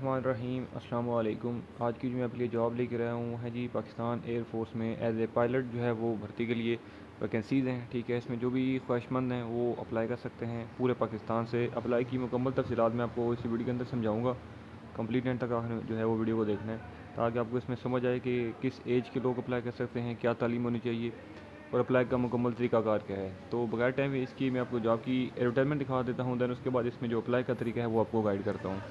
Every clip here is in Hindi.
बिस्मिल्लाहिर्रहमानिर्रहीम। अस्सलाम वालेकुम। आज की जो मैं आपके लिए जॉब लेकर आया हूँ है जी पाकिस्तान एयर फोर्स में एज ए पायलट जो है वो भर्ती के लिए वैकेंसीज़ हैं। ठीक है, इसमें जो भी ख्वाहिशमंद हैं वो अप्लाई कर सकते हैं। पूरे पाकिस्तान से अप्लाई की मुकम्मल तफसीलात मैं आपको इसी वीडियो के अंदर समझाऊँगा। कंप्लीट एंड तक आखिर जो है वो वीडियो को देखना है ताकि आपको इसमें समझ आए कि किस एज के लोग अप्लाई कर सकते हैं, क्या तालीम होनी चाहिए और अप्लाई का मुकम्मल तरीकाकार क्या है। तो बगैर टाइम इसकी मैं आपको जॉब की एडवर्टाइजमेंट दिखा देता हूँ, दैन उसके बाद इसमें जो अप्लाई का तरीका है वो आपको गाइड करता हूँ।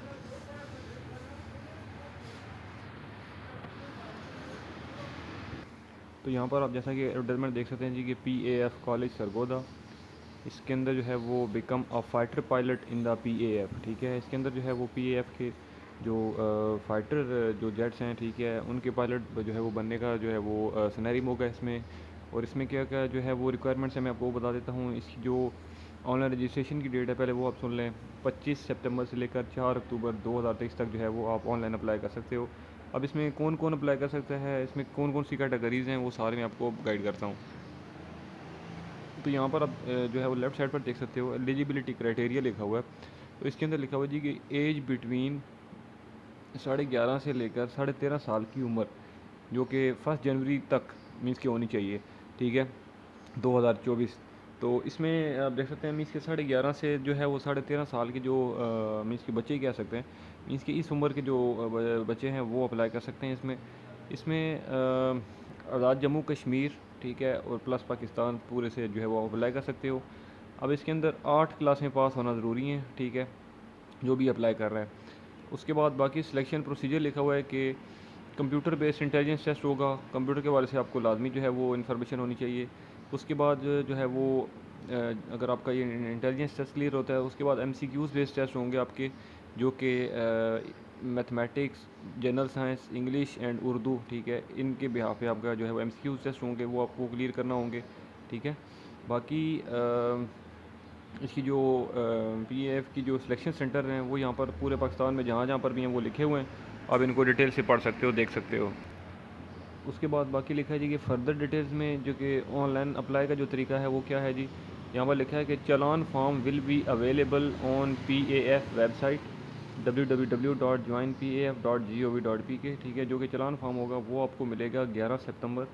तो यहाँ पर आप जैसा कि एडवर्टाइजमेंट देख सकते हैं जी कि PAF कॉलेज सरगोदा, इसके अंदर जो है वो become a fighter pilot in the PAF। ठीक है, इसके अंदर जो है वो PAF के जो फाइटर जो जेट्स हैं, ठीक है, उनके पायलट जो है वो बनने का जो है वो सिनेरियो होगा इसमें। और इसमें क्या क्या जो है वो रिक्वायरमेंट्स है मैं आपको बता देता हूँ। इसकी जो ऑनलाइन रजिस्ट्रेशन की डेट है पहले वो आप सुन लें। 25 सितंबर से लेकर 4 अक्टूबर 2023 तक जो है वो आप ऑनलाइन अप्लाई कर सकते हो। अब इसमें कौन कौन अप्लाई कर सकता है, इसमें कौन कौन सी कैटेगरीज़ हैं, वो सारे मैं आपको गाइड करता हूँ। तो यहाँ पर आप जो है वो लेफ़्ट साइड पर देख सकते हो एलिजिबिलिटी क्राइटेरिया लिखा हुआ है। तो इसके अंदर लिखा हुआ है जी कि एज बिटवीन 11.5 से लेकर 13.5 साल की उम्र जो कि 1 जनवरी तक मीन्स की होनी चाहिए। ठीक है, 2024। तो इसमें आप देख सकते हैं मीन्स के 11.5 से जो है वो 13.5 साल के जो मीन्स के बच्चे ही कह सकते हैं, मीन्स की इस उम्र के जो बच्चे हैं वो अप्लाई कर सकते हैं इसमें। इसमें आज़ाद जम्मू कश्मीर, ठीक है, और प्लस पाकिस्तान पूरे से जो है वो अप्लाई कर सकते हो। अब इसके अंदर 8 क्लासें पास होना ज़रूरी हैं, ठीक है, जो भी अप्लाई कर रहा है। उसके बाद बाकी सिलेक्शन प्रोसीजर लिखा हुआ है कि कंप्यूटर बेस्ड इंटेलिजेंस टेस्ट होगा। कंप्यूटर के बारे से आपको लाजमी जो है वो इन्फॉर्मेशन होनी चाहिए। उसके बाद जो है वो अगर आपका ये इंटेलिजेंस टेस्ट क्लियर होता है उसके बाद MCQs बेस्ड टेस्ट होंगे आपके, जो कि mathematics, general science, English and Urdu, ठीक है, इनके बिहाफ पे आपका जो है वो MCQs टेस्ट होंगे, वो आपको क्लियर करना होंगे। ठीक है, बाकी इसकी जो PAF की जो सिलेक्शन सेंटर हैं वो यहाँ पर पूरे पाकिस्तान में जहाँ जहाँ पर भी हैं वो लिखे हुए हैं। आप इनको डिटेल से पढ़ सकते हो, देख सकते हो। उसके बाद बाकी लिखा है जी कि फ़र्दर डिटेल्स में जो कि ऑनलाइन अप्लाई का जो तरीका है वो क्या है जी। यहाँ पर लिखा है कि challan form will be available on PAF website www.joinpaf.gov.pk। ठीक है, जो कि चालान फॉर्म होगा वो आपको मिलेगा 11 सितंबर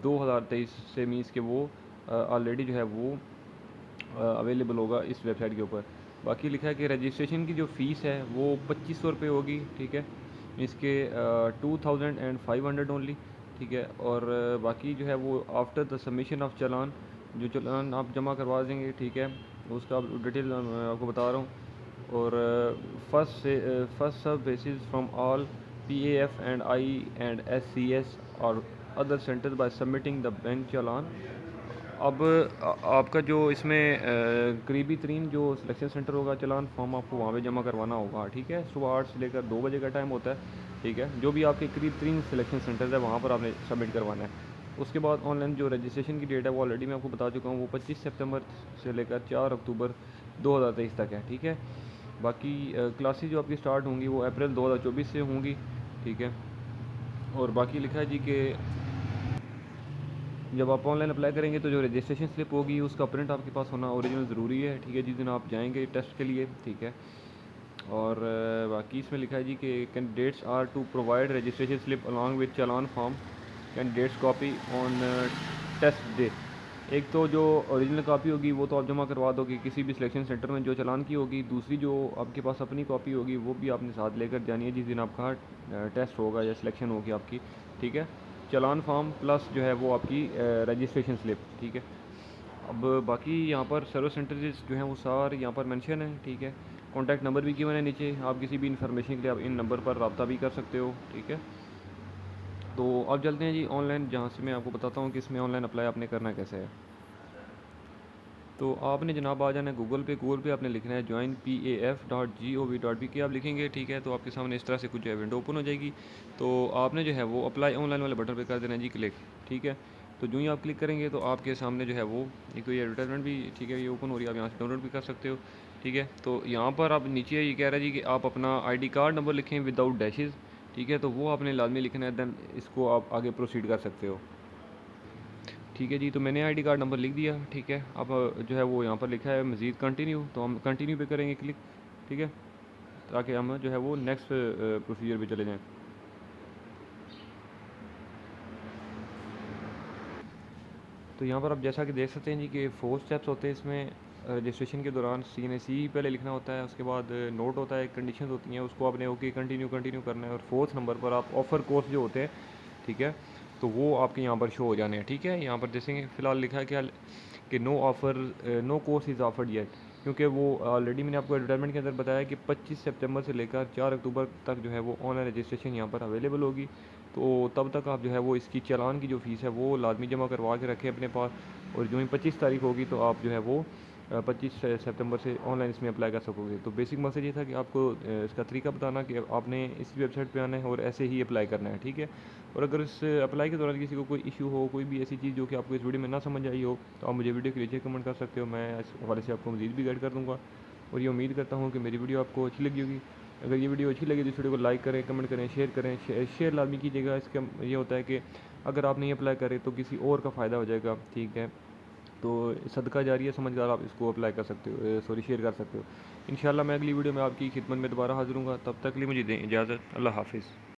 2023 से, मीन्स के वो ऑलरेडी जो है वो अवेलेबल होगा इस वेबसाइट के ऊपर। बाकी लिखा है कि रजिस्ट्रेशन की जो फ़ीस है वो 2500 रुपये होगी। ठीक है, इसके 2500 ओनली। ठीक है, और बाकी जो है वो आफ्टर द सबमिशन ऑफ चालान, जो चालान आप जमा करवा देंगे, ठीक है, उसका डिटेल आपको बता रहा हूँ। और फर्स्ट सब basis from all PAF and INSCS और other centres by submitting the bank challan. अब आपका जो इसमें करीबी तरीन जो सिलेक्शन सेंटर होगा, चालान फॉर्म आपको वहाँ पे जमा करवाना होगा। ठीक है, सुबह 8 से लेकर 2 बजे का टाइम होता है। ठीक है, जो भी आपके करीब तरीन सिलेक्शन सेंटर है वहाँ पर आपने सबमिट करवाना है। उसके बाद ऑनलाइन जो रजिस्ट्रेशन की डेट है वो ऑलरेडी मैं आपको बता चुका हूँ, वो 25 सितंबर से लेकर 4 अक्टूबर 2023 तक है। ठीक है, बाकी क्लासेस जो आपकी स्टार्ट होंगी वो अप्रैल 2024 से होंगी। ठीक है, और बाकी लिखा है जी कि जब आप ऑनलाइन अप्लाई करेंगे तो जो रजिस्ट्रेशन स्लिप होगी उसका प्रिंट आपके पास होना ओरिजिनल ज़रूरी है। ठीक है, जिस दिन आप जाएंगे टेस्ट के लिए। ठीक है, और बाकी इसमें लिखा है जी कि candidates are to provide registration slip along with challan form candidates copy on test day. एक तो जो ओरिजिनल कॉपी होगी वो तो आप जमा करवा दोगे किसी भी सिलेक्शन सेंटर में जो चालान की होगी। दूसरी जो आपके पास अपनी कॉपी होगी वो भी आपने साथ लेकर जानी है जिस दिन आपका टेस्ट होगा या सिलेक्शन होगी आपकी। ठीक है, चालान फॉर्म प्लस जो है वो आपकी रजिस्ट्रेशन स्लिप। ठीक है, अब बाकी यहाँ पर सर्विस सेंटर्स जो हैं वो सारे यहाँ पर मेंशन है। ठीक है, कॉन्टैक्ट नंबर भी गिवन है नीचे, आप किसी भी इन्फॉर्मेशन के लिए आप इन नंबर पर रब्ता भी कर सकते हो। ठीक है, तो अब चलते हैं जी ऑनलाइन, जहाँ से मैं आपको बताता हूँ कि इसमें ऑनलाइन अप्लाई आपने करना कैसे है। तो आपने जनाब आ जाना है गूगल पे आपने लिखना है joinpaf.gov.pk आप लिखेंगे। ठीक है, तो आपके सामने इस तरह से कुछ विंडो ओपन हो जाएगी। तो आपने जो है वो अप्लाई ऑनलाइन वाले बटन पे कर देना है जी क्लिक। ठीक है, तो जो ही आप क्लिक करेंगे तो आपके सामने जो है वो एक तो ये एडवर्टाइजमेंट भी, ठीक है, ये ओपन हो रही है, आप यहाँ से डाउनलोड भी कर सकते हो। ठीक है, तो यहाँ पर आप नीचे ये कह रहा है जी कि आप अपना ID कार्ड नंबर लिखें विदाउट डैशेज़। ठीक है, तो वो आपने लाजमी लिखना है, दैन इसको आप आगे प्रोसीड कर सकते हो। ठीक है जी, तो मैंने ID कार्ड नंबर लिख दिया। ठीक है, अब जो है वो यहाँ पर लिखा है मज़ीद कंटिन्यू, तो हम कंटिन्यू पे करेंगे क्लिक। ठीक है, ताकि हम जो है वो नेक्स्ट प्रोसीजर पे चले जाएँ। तो यहाँ पर आप जैसा कि देख सकते हैं जी कि 4 स्टेप्स होते हैं इसमें। रजिस्ट्रेशन के दौरान CNC पहले लिखना होता है, उसके बाद नोट होता है, कंडीशंस होती हैं, उसको आपने ओके कंटिन्यू कंटिन्यू करना है, और 4th नंबर पर आप ऑफ़र कोर्स जो होते हैं, ठीक है, तो वो आपके यहाँ पर शो हो जाने हैं। ठीक है, यहाँ पर जैसे फ़िलहाल लिखा है क्या कि no offer, no course is offered yet, क्योंकि वो ऑलरेडी मैंने आपको एडवर्टाइजमेंट के अंदर बताया कि 25 सितंबर से लेकर 4 अक्टूबर तक जो है वो ऑनलाइन रजिस्ट्रेशन यहाँ पर अवेलेबल होगी। तो तब तक आप जो है वो इसकी चालान की जो फ़ीस है वो लाजमी जमा करवा के रखें अपने पास, और जो ही 25 तारीख होगी तो आप जो है वो 25 सितंबर से ऑनलाइन इसमें अप्लाई कर सकोगे। तो बेसिक मैसेज ये था कि आपको इसका तरीका बताना कि आपने इस वेबसाइट पे आना है और ऐसे ही अप्लाई करना है। ठीक है, और अगर इस अप्लाई के दौरान किसी को कोई इशू हो, कोई भी ऐसी चीज़ जो कि आपको इस वीडियो में ना समझ आई हो, तो आप मुझे वीडियो के नीचे कमेंट कर सकते हो। मैं इस हवाले से आपको मज़ीद भी गाइड कर दूँगा, और ये उम्मीद करता हूँ कि मेरी वीडियो आपको अच्छी लगी होगी। अगर ये वीडियो अच्छी लगी तो इस वीडियो को लाइक करें, कमेंट करें, शेयर करें। शेयर लाजमी कीजिएगा। इसका ये होता है कि अगर आप नहीं अप्लाई करें तो किसी और का फ़ायदा हो जाएगा। ठीक है, तो सदका जारिया समझकर आप इसको अप्लाई कर सकते हो, सॉरी शेयर कर सकते हो। इंशाल्लाह मैं अगली वीडियो में आपकी खिदमत में दोबारा हाज़िर हूँगा। तब तक के लिए मुझे दें इजाज़त। अल्लाह हाफ़िज़।